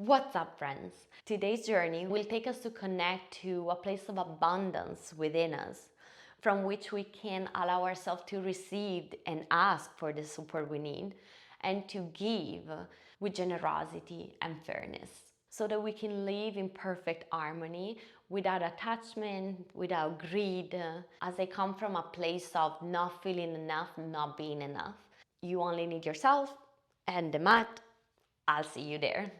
What's up, friends? Today's journey will take us to connect to a place of abundance within us, from which we can allow ourselves to receive and ask for the support we need, and to give with generosity and fairness, so that we can live in perfect harmony without attachment, without greed, as I come from a place of not feeling enough, not being enough. You only need yourself and the mat. I'll see you there.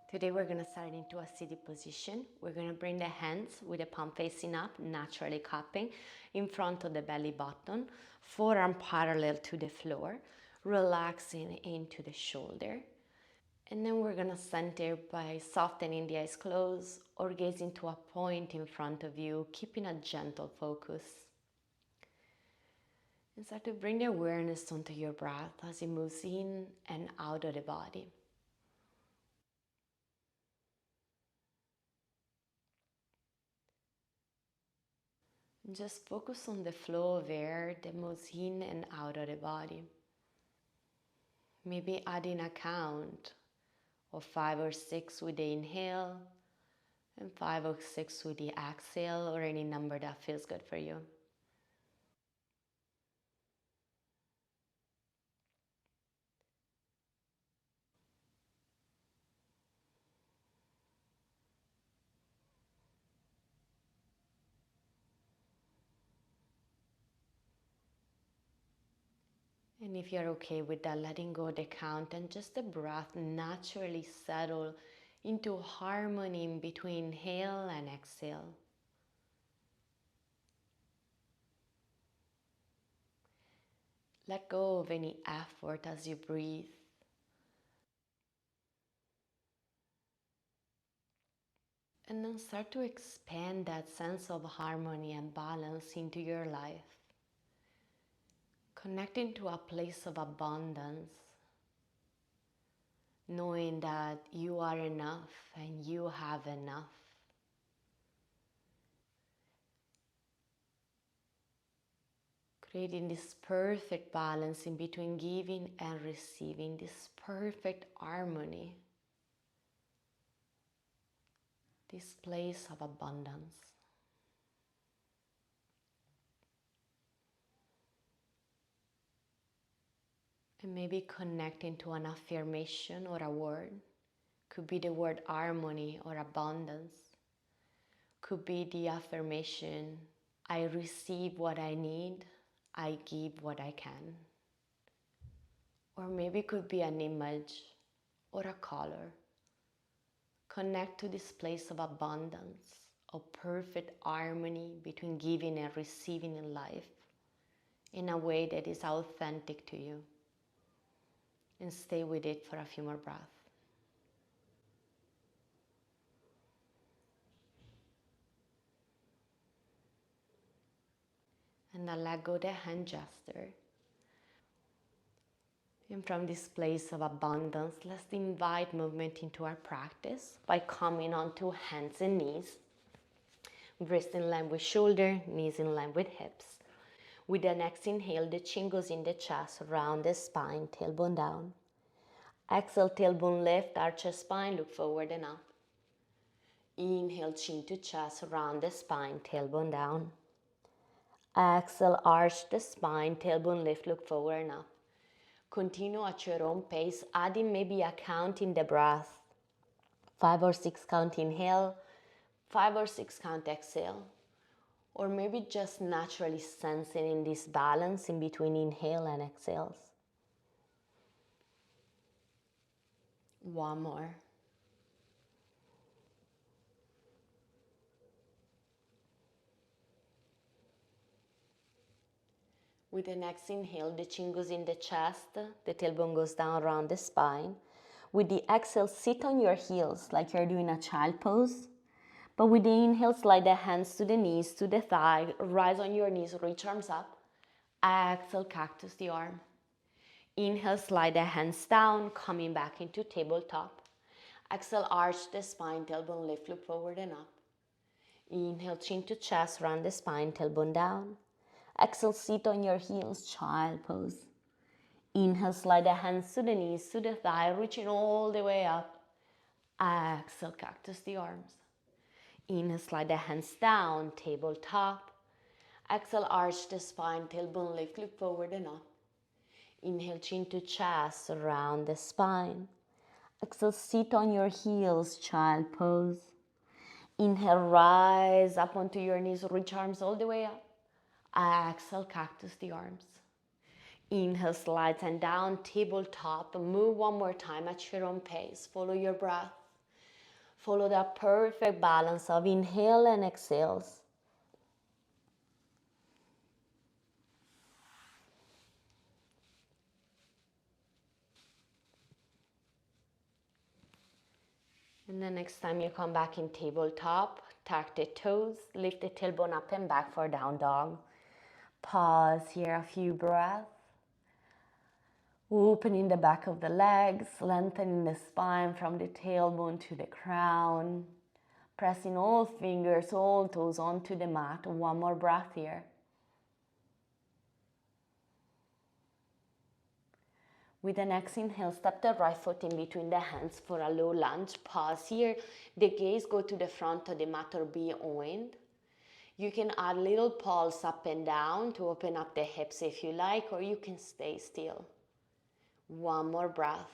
Today we're going to start into a seated position. We're going to bring the hands with the palm facing up, naturally cupping in front of the belly button, forearm parallel to the floor, relaxing into the shoulder. And then we're going to center by softening the eyes closed or gazing to a point in front of you, keeping a gentle focus. And start to bring the awareness onto your breath as it moves in and out of the body. Just focus on the flow of air that moves in and out of the body. Maybe adding a count of 5 or 6 with the inhale and 5 or 6 with the exhale, or any number that feels good for you. And if you're okay with that, letting go of the count and just the breath naturally settle into harmony between inhale and exhale. Let go of any effort as you breathe. And then start to expand that sense of harmony and balance into your life. Connecting to a place of abundance, knowing that you are enough and you have enough. Creating this perfect balance in between giving and receiving, this perfect harmony, this place of abundance. And maybe connecting to an affirmation or a word. Could be the word harmony or abundance. Could be the affirmation, I receive what I need, I give what I can. Or maybe it could be an image or a color. Connect to this place of abundance, of perfect harmony between giving and receiving in life in a way that is authentic to you. And stay with it for a few more breaths. And then let go the hand gesture. And from this place of abundance, let's invite movement into our practice by coming onto hands and knees. Wrist in line with shoulder, knees in line with hips. With the next inhale, the chin goes in the chest, round the spine, tailbone down. Exhale, tailbone lift, arch the spine, look forward and up. Inhale, chin to chest, round the spine, tailbone down. Exhale, arch the spine, tailbone lift, look forward and up. Continue at your own pace, adding maybe a count in the breath. 5 or 6 count inhale, 5 or 6 count exhale. Or maybe just naturally sensing in this balance in between inhale and exhales. One more. With the next inhale, the chin goes in the chest, the tailbone goes down around the spine. With the exhale, sit on your heels like you're doing a child pose. But with the inhale, slide the hands to the knees, to the thigh, rise on your knees, reach arms up. Exhale, cactus the arm. Inhale, slide the hands down, coming back into tabletop. Exhale, arch the spine, tailbone lift, look forward and up. Inhale, chin to chest, round the spine, tailbone down. Exhale, sit on your heels, child pose. Inhale, slide the hands to the knees, to the thigh, reaching all the way up. Exhale, cactus the arms. Inhale, slide the hands down, tabletop. Exhale, arch the spine, tailbone lift, look forward and up. Inhale, chin to chest, around the spine. Exhale, sit on your heels, child pose. Inhale, rise up onto your knees, reach arms all the way up. Exhale, cactus the arms. Inhale, slides and down, tabletop. Move one more time at your own pace. Follow your breath. Follow that perfect balance of inhale and exhales. And the next time you come back in tabletop, tuck the toes, lift the tailbone up and back for down dog. Pause here a few breaths. Opening the back of the legs, lengthening the spine from the tailbone to the crown. Pressing all fingers, all toes onto the mat. One more breath here. With the next inhale, step the right foot in between the hands for a low lunge. Pause here. The gaze go to the front of the mat or beyond. You can add little pulse up and down to open up the hips if you like, or you can stay still. One more breath.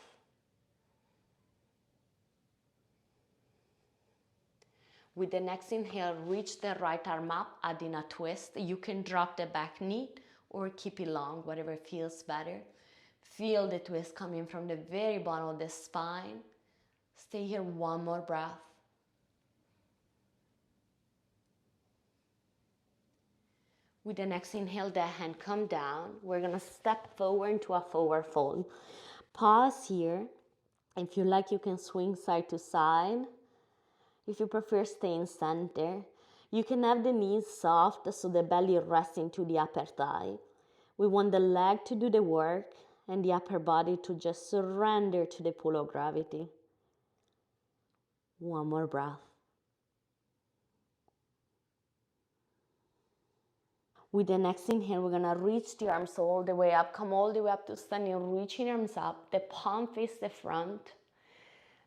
With the next inhale, reach the right arm up, adding a twist. You can drop the back knee or keep it long, whatever feels better. Feel the twist coming from the very bottom of the spine. Stay here, one more breath. With the next inhale, the hand come down. We're gonna step forward into a forward fold. Pause here. If you like, you can swing side to side. If you prefer, stay in center. You can have the knees soft so the belly rests into the upper thigh. We want the leg to do the work and the upper body to just surrender to the pull of gravity. One more breath. With the next inhale, we're gonna reach the arms all the way up, come all the way up to standing, reaching arms up, the palm face the front.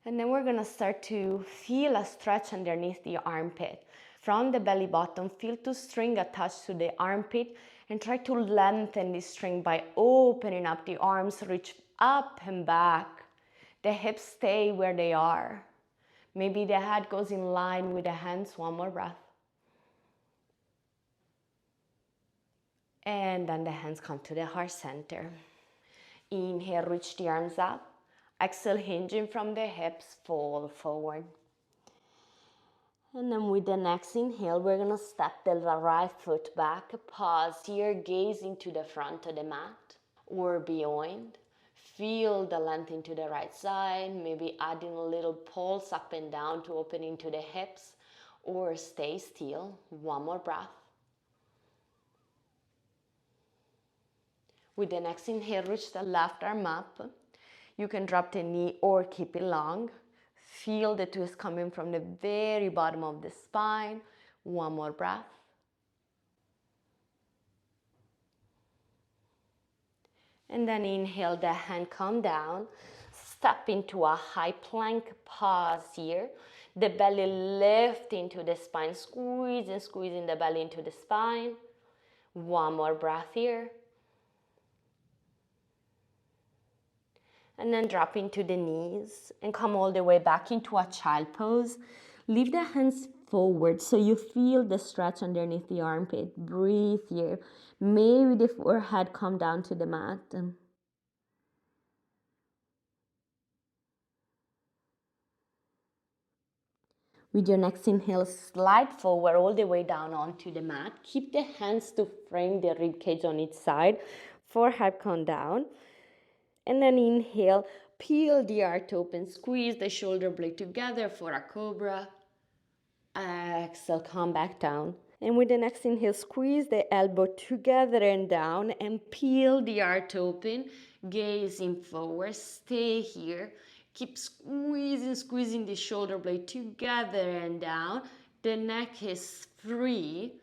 And then we're gonna start to feel a stretch underneath the armpit. From the belly button, feel the string attached to the armpit and try to lengthen the string by opening up the arms, reach up and back. The hips stay where they are. Maybe the head goes in line with the hands. One more breath. And then the hands come to the heart center. Inhale, reach the arms up. Exhale, hinging from the hips, fall forward. And then with the next inhale, we're gonna step the right foot back. Pause here, gaze into the front of the mat or beyond. Feel the length into the right side, maybe adding a little pulse up and down to open into the hips, or stay still. One more breath. With the next inhale, reach the left arm up. You can drop the knee or keep it long. Feel the twist coming from the very bottom of the spine. One more breath. And then inhale, the hand come down. Step into a high plank, pause here. The belly lift into the spine, squeezing the belly into the spine. One more breath here. And then drop into the knees and come all the way back into a child pose. Leave the hands forward so you feel the stretch underneath the armpit. Breathe here. Maybe the forehead come down to the mat. With your next inhale, slide forward all the way down onto the mat. Keep the hands to frame the rib cage on each side. Forehead come down. And then inhale, peel the heart open, squeeze the shoulder blade together for a cobra. Exhale, come back down. And with the next inhale, squeeze the elbow together and down and peel the heart open, gazing forward, stay here. Keep squeezing the shoulder blade together and down. The neck is free.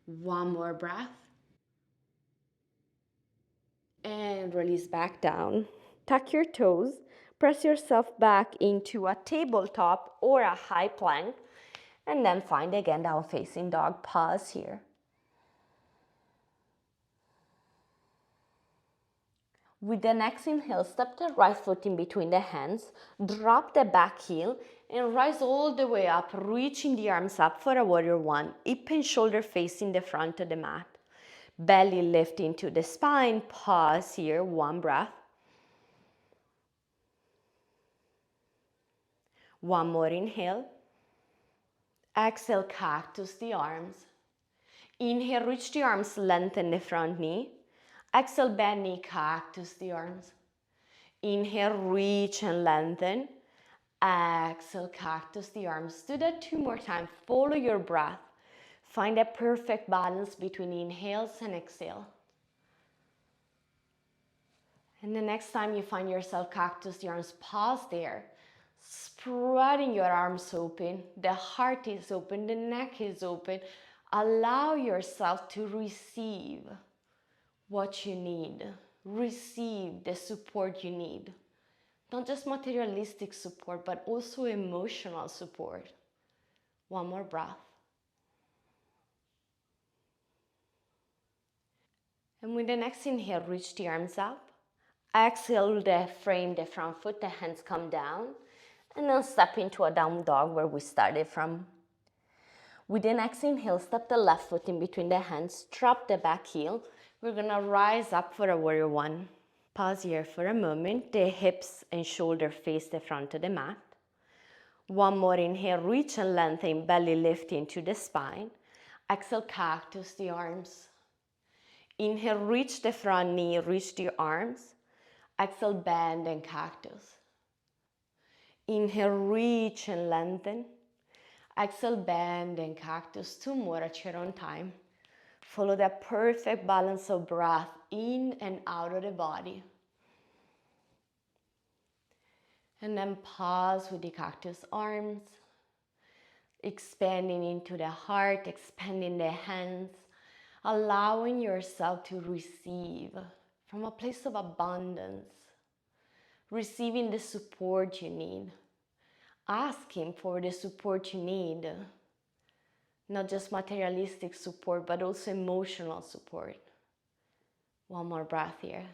One more breath. and release back down. Tuck your toes, press yourself back into a tabletop or a high plank, and then find again down facing dog. Pause here. With the next inhale, step the right foot in between the hands, drop the back heel, and rise all the way up, reaching the arms up for a warrior one, hip and shoulder facing the front of the mat. Belly lift into the spine, pause here, one breath. One more inhale. Exhale, cactus the arms. Inhale, reach the arms, lengthen the front knee. Exhale, bend knee, cactus the arms. Inhale, reach and lengthen. Exhale, cactus the arms. Do that 2 more times. Follow your breath. Find a perfect balance between inhales and exhale. And the next time you find yourself cactus the arms, pause there. Spreading your arms open. The heart is open. The neck is open. Allow yourself to receive what you need. Receive the support you need. Not just materialistic support, but also emotional support. One more breath. And with the next inhale, reach the arms up. Exhale, frame the front foot, the hands come down. And then step into a down dog where we started from. With the next inhale, step the left foot in between the hands, drop the back heel. We're gonna rise up for a warrior one. Pause here for a moment. The hips and shoulder face the front of the mat. One more inhale, reach and lengthen, belly lift into the spine. Exhale, cactus the arms. Inhale, reach the front knee, reach the arms. Exhale, bend and cactus. Inhale, reach and lengthen. Exhale, bend and cactus. 2 more at your own time. Follow that perfect balance of breath in and out of the body. And then pause with the cactus arms. Expanding into the heart, expanding the hands. Allowing yourself to receive from a place of abundance. Receiving the support you need. Asking for the support you need. Not just materialistic support, but also emotional support. One more breath here.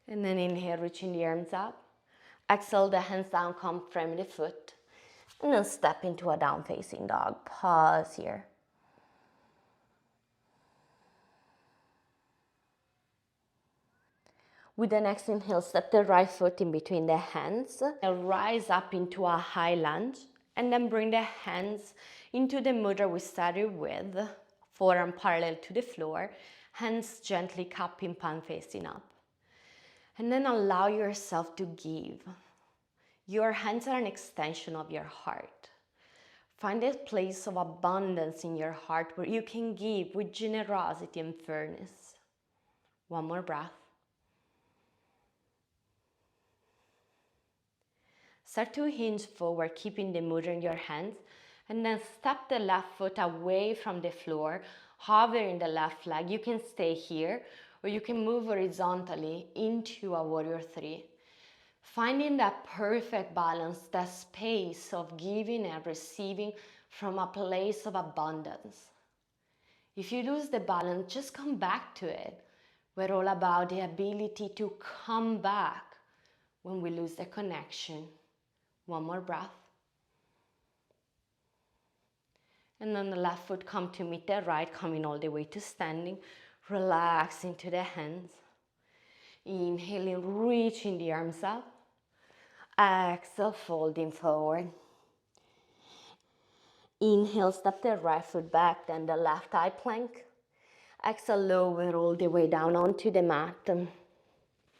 And then inhale, reaching the arms up. Exhale, the hands down, come frame the foot. And then step into a down facing dog. Pause here. With the next inhale, step the right foot in between the hands. And rise up into a high lunge. And then bring the hands into the mudra we started with. Forearm parallel to the floor. Hands gently cupping, palm facing up. And then allow yourself to give. Your hands are an extension of your heart. Find a place of abundance in your heart where you can give with generosity and fairness. One more breath. Start to hinge forward, keeping the mudra in your hands, and then step the left foot away from the floor, hovering the left leg. You can stay here, or you can move horizontally into a warrior three. Finding that perfect balance, that space of giving and receiving from a place of abundance. If you lose the balance, just come back to it. We're all about the ability to come back when we lose the connection. One more breath. And then the left foot come to meet the right, coming all the way to standing. Relax into the hands. Inhaling, reaching the arms up. Exhale, folding forward. Inhale, step the right foot back, then the left high plank. Exhale, lower all the way down onto the mat.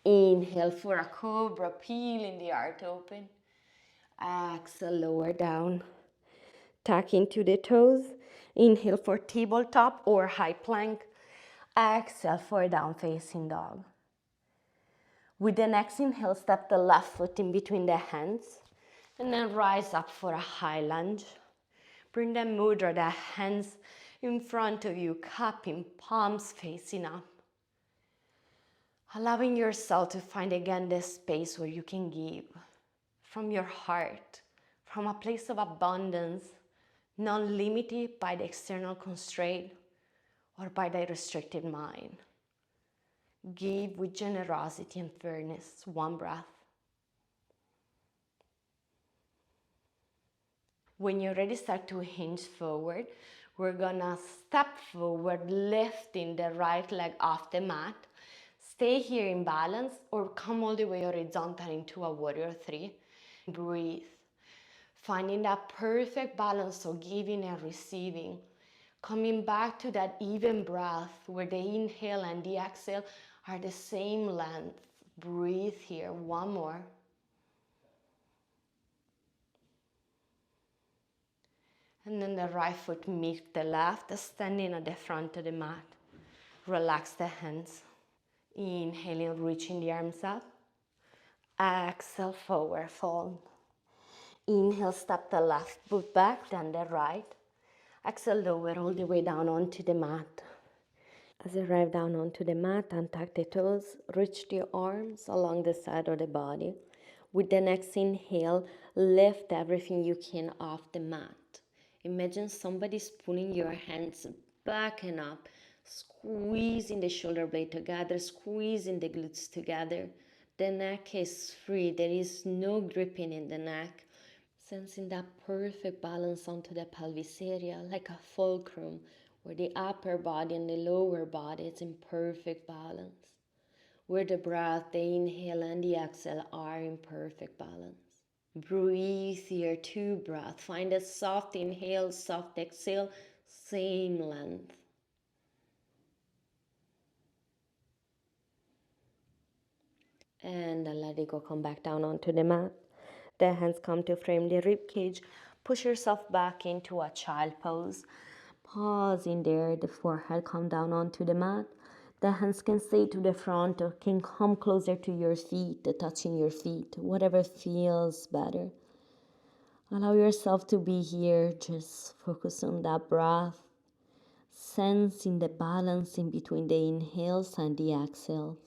Inhale for a cobra, peeling the heart open. Exhale, lower down. Tuck into the toes. Inhale for tabletop or high plank. Exhale for down facing dog. With the next inhale, step the left foot in between the hands. And then rise up for a high lunge. Bring the mudra, the hands In front of you, cupping, palms facing up. Allowing yourself to find again this space where you can give from your heart, from a place of abundance, not limited by the external constraint or by the restricted mind. Give with generosity and fairness, one breath. When you're ready, start to hinge forward. We're gonna step forward, lifting the right leg off the mat. Stay here in balance or come all the way horizontal into a warrior three. Breathe, finding that perfect balance of giving and receiving. Coming back to that even breath where the inhale and the exhale are the same length. Breathe here, one more. And then the right foot meets the left, standing at the front of the mat. Relax the hands. Inhaling, reaching the arms up. Exhale, forward fold. Inhale, step the left foot back, then the right. Exhale, lower all the way down onto the mat. As you arrive down onto the mat, untuck the toes, reach the arms along the side of the body. With the next inhale, lift everything you can off the mat. Imagine somebody's pulling your hands back and up, squeezing the shoulder blade together, squeezing the glutes together. The neck is free, there is no gripping in the neck. Sensing that perfect balance onto the pelvis area, like a fulcrum, where the upper body and the lower body is in perfect balance. Where the breath, the inhale and the exhale are in perfect balance. Breathe here, 2 breaths. Find a soft inhale, soft exhale, same length. And then let it go, come back down onto the mat. The hands come to frame the rib cage. Push yourself back into a child pose. Pause in there, the forehead come down onto the mat. The hands can stay to the front or can come closer to your feet, touching your feet, whatever feels better. Allow yourself to be here, just focus on that breath, sensing the balance in between the inhales and the exhales.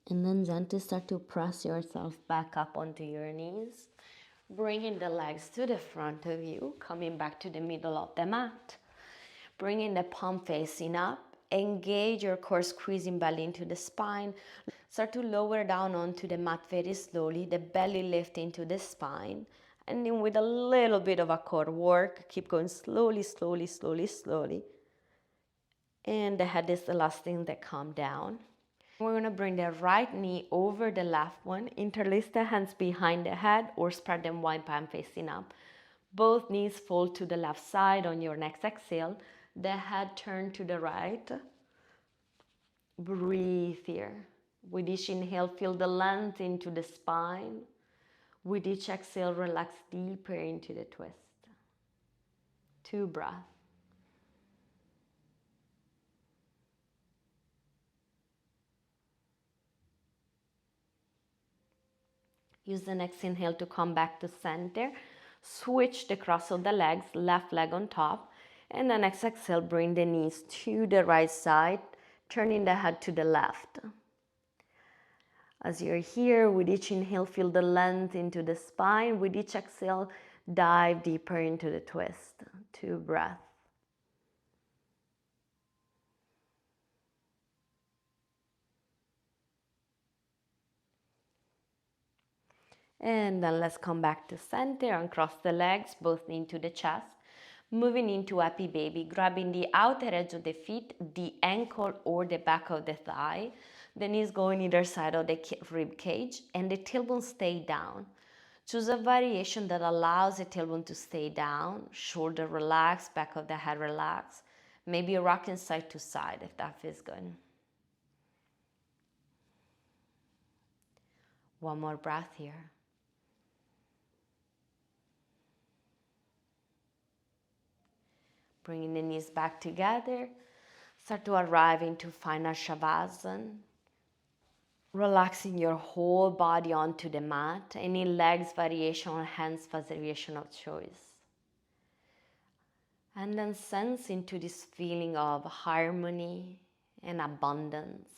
And then gently start to press yourself back up onto your knees, bringing the legs to the front of you, coming back to the middle of the mat, bringing the palm facing up. Engage your core, squeezing belly into the spine. Start to lower down onto the mat very slowly, the belly lift into the spine. And then with a little bit of a core work, keep going slowly, slowly, slowly, slowly. And the head is the last thing that calm down. We're going to bring the right knee over the left one, interlace the hands behind the head or spread them wide, palm facing up. Both knees fold to the left side on your next exhale. The head turn to the right. Breathe here. With each inhale, feel the length into the spine. With each exhale, relax deeper into the twist. 2 breaths. Use the next inhale to come back to center. Switch the cross of the legs, left leg on top. And the next exhale, bring the knees to the right side, turning the head to the left. As you're here, with each inhale, feel the length into the spine. With each exhale, dive deeper into the twist. 2 breaths. And then let's come back to center, uncross the legs, both knee to the chest. Moving into happy baby, grabbing the outer edge of the feet, the ankle or the back of the thigh. The knees going either side of the rib cage and the tailbone stay down. Choose a variation that allows the tailbone to stay down, shoulder relaxed, back of the head relaxed. Maybe rocking side to side if that feels good. One more breath here. Bringing the knees back together. Start to arrive into final Shavasana. Relaxing your whole body onto the mat, any legs variation or hands variation of choice. And then sense into this feeling of harmony and abundance.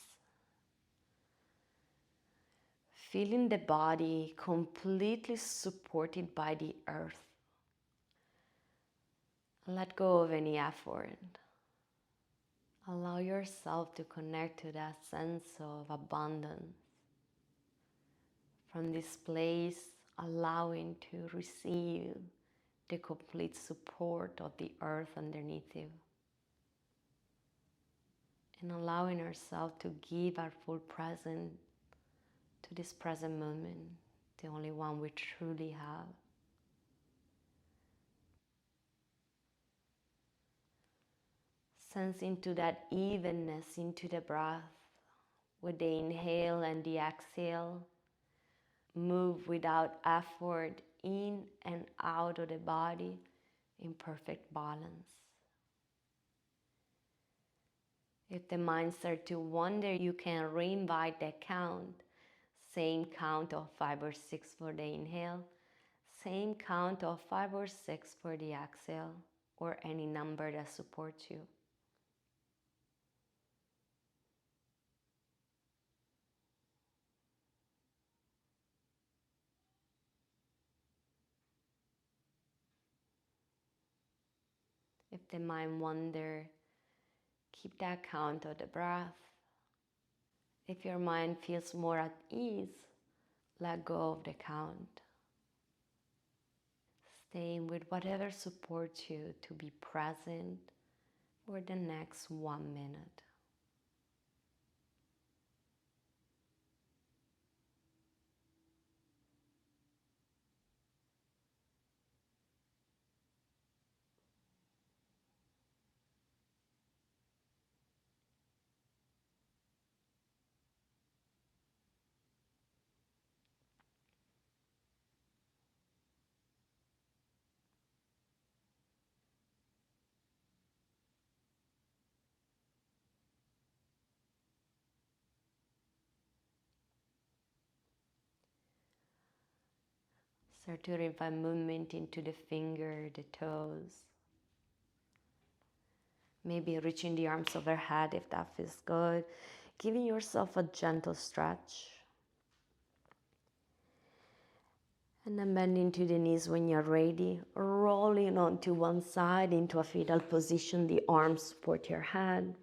Feeling the body completely supported by the earth. Let go of any effort. Allow yourself to connect to that sense of abundance. From this place, allowing to receive the complete support of the earth underneath you. And allowing ourselves to give our full presence to this present moment, the only one we truly have. Sense into that evenness into the breath with the inhale and the exhale. Move without effort in and out of the body in perfect balance. If the mind starts to wander, you can reinvite the count. Same count of 5 or 6 for the inhale. Same count of 5 or 6 for the exhale, or any number that supports you. If the mind wanders, keep that count of the breath. If your mind feels more at ease, let go of the count. Staying with whatever supports you to be present for the next 1 minute. Start to invite movement into the finger, the toes. Maybe reaching the arms overhead if that feels good. Giving yourself a gentle stretch. And then bending to the knees when you're ready. Rolling onto one side into a fetal position. The arms support your head.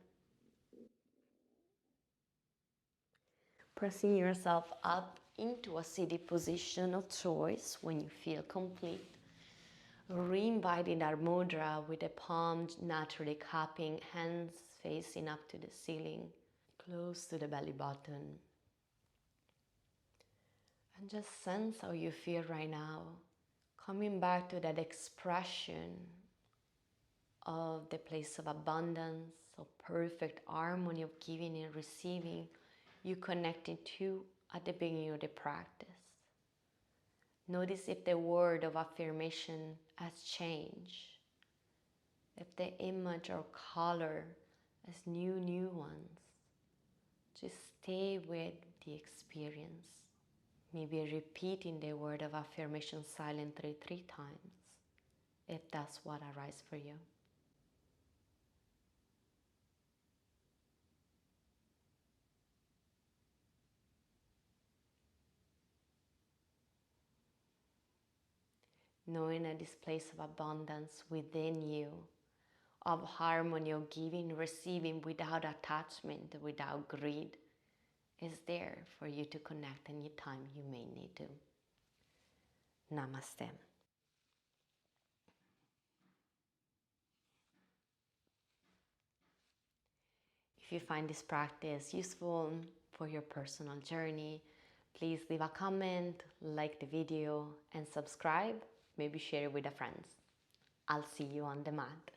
Pressing yourself up into a seated position of choice when you feel complete. Re-inviting our mudra with the palms naturally cupping, hands facing up to the ceiling, close to the belly button. And just sense how you feel right now. Coming back to that expression of the place of abundance, of perfect harmony of giving and receiving you connected to at the beginning of the practice. Notice if the word of affirmation has changed. If the image or color has new ones. Just stay with the experience. Maybe repeating the word of affirmation silently 3 times, if that's what arises for you. Knowing that this place of abundance within you, of harmony, of giving, receiving without attachment, without greed, is there for you to connect anytime you may need to. Namaste. If you find this practice useful for your personal journey, please leave a comment, like the video, and subscribe. Maybe share it with a friend. I'll see you on the mat.